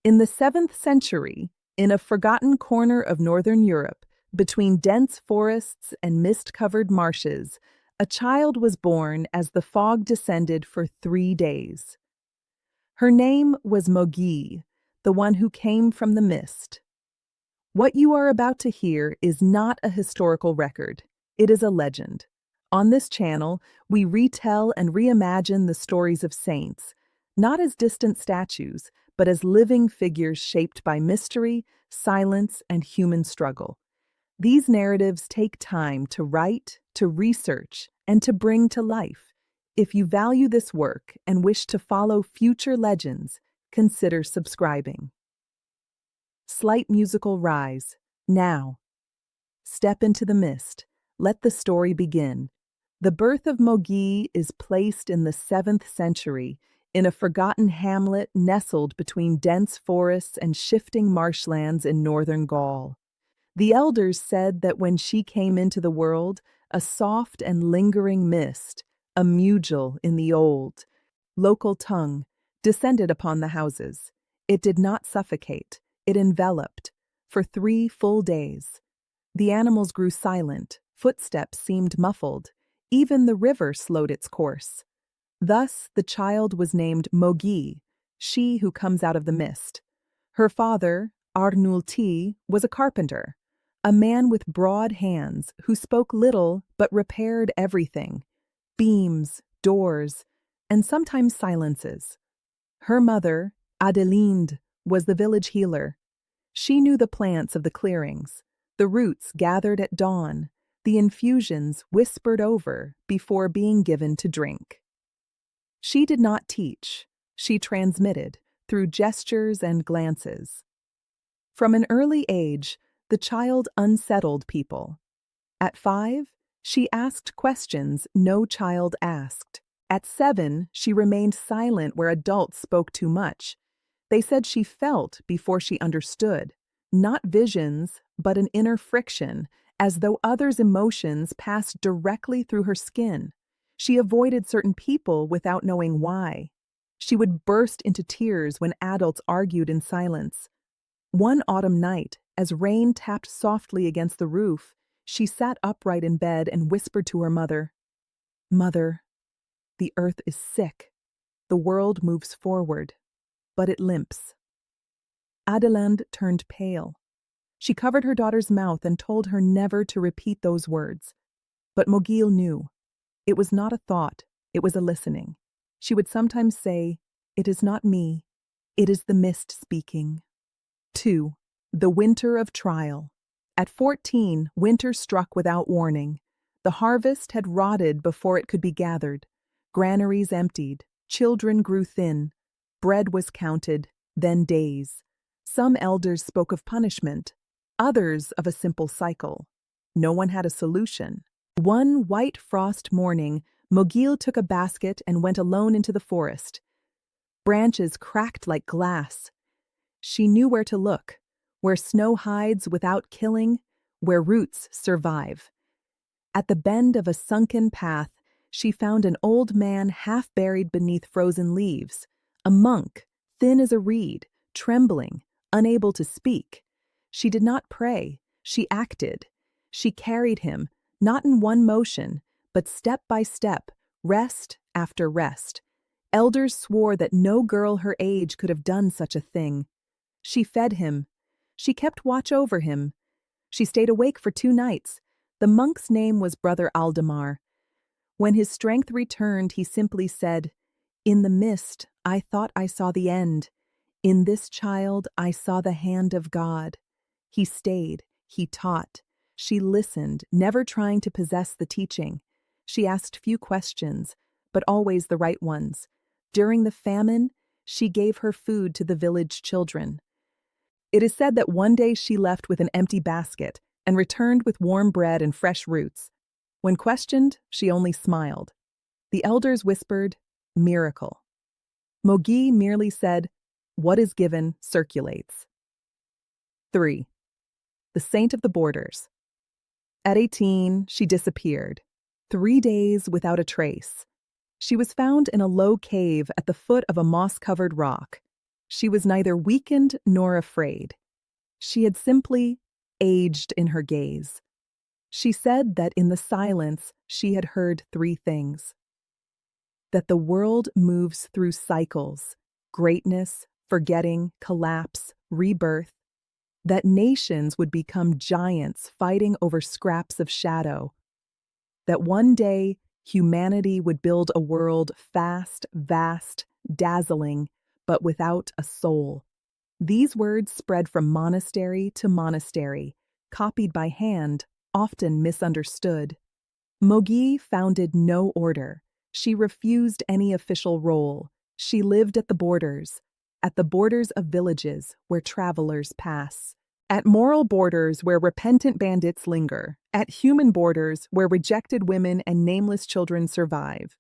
In the 7th century, in a forgotten corner of northern Europe, between dense forests and mist-covered marshes, a child was born as the fog descended for 3 days. Her name was Mauguille, the one who came from the mist. What you are about to hear is not a historical record, it is a legend. On this channel, we retell and reimagine the stories of saints, not as distant statues, but as living figures shaped by mystery, silence, and human struggle. These narratives take time to write, to research, and to bring to life. If you value this work and wish to follow future legends, consider subscribing. Slight musical rise. Now. Step into the mist. Let the story begin. The birth of Mauguille is placed in the 7th century, in a forgotten hamlet nestled between dense forests and shifting marshlands in northern Gaul. The elders said that when she came into the world, a soft and lingering mist, a mugil in the old, local tongue, descended upon the houses. It did not suffocate, it enveloped, for 3 full days. The animals grew silent, footsteps seemed muffled, even the river slowed its course. Thus the child was named Mauguille, she who comes out of the mist. Her father, Arnulti, was a carpenter, a man with broad hands who spoke little but repaired everything, beams, doors, and sometimes silences. Her mother, Adelinde, was the village healer. She knew the plants of the clearings, the roots gathered at dawn, the infusions whispered over before being given to drink. She did not teach, she transmitted through gestures and glances. From an early age, the child unsettled people. At 5, she asked questions no child asked. At 7, she remained silent where adults spoke too much. They said she felt before she understood, not visions, but an inner friction, as though others' emotions passed directly through her skin. She avoided certain people without knowing why. She would burst into tears when adults argued in silence. One autumn night, as rain tapped softly against the roof, she sat upright in bed and whispered to her mother, "Mother, the earth is sick. The world moves forward, but it limps." Adelinde turned pale. She covered her daughter's mouth and told her never to repeat those words. But Mauguille knew. It was not a thought, it was a listening. She would sometimes say, "It is not me, it is the mist speaking." 2. The winter of trial. At 14, winter struck without warning. The harvest had rotted before it could be gathered. Granaries emptied, children grew thin. Bread was counted, then days. Some elders spoke of punishment, others of a simple cycle. No one had a solution. One white frost morning, Mauguille took a basket and went alone into the forest. Branches cracked like glass. She knew where to look, where snow hides without killing, where roots survive. At the bend of a sunken path, she found an old man half buried beneath frozen leaves, a monk, thin as a reed, trembling, unable to speak. She did not pray, she acted. She carried him, not in one motion, but step by step, rest after rest. Elders swore that no girl her age could have done such a thing. She fed him. She kept watch over him. She stayed awake for 2 nights. The monk's name was Brother Aldemar. When his strength returned, he simply said, "In the mist, I thought I saw the end. In this child, I saw the hand of God." He stayed. He taught. She listened, never trying to possess the teaching. She asked few questions, but always the right ones. During the famine, she gave her food to the village children. It is said that one day she left with an empty basket and returned with warm bread and fresh roots. When questioned, she only smiled. The elders whispered, "Miracle." Mauguille merely said, "What is given circulates." 3. The Saint of the Borders. At 18, she disappeared. 3 days without a trace. She was found in a low cave at the foot of a moss-covered rock. She was neither weakened nor afraid. She had simply aged in her gaze. She said that in the silence she had heard three things: that the world moves through cycles, greatness, forgetting, collapse, rebirth, that nations would become giants fighting over scraps of shadow, that one day humanity would build a world fast, vast, dazzling, but without a soul. These words spread from monastery to monastery, copied by hand, often misunderstood. Mauguille founded no order. She refused any official role. She lived at the borders of villages where travelers pass, at moral borders where repentant bandits linger, at human borders where rejected women and nameless children survive.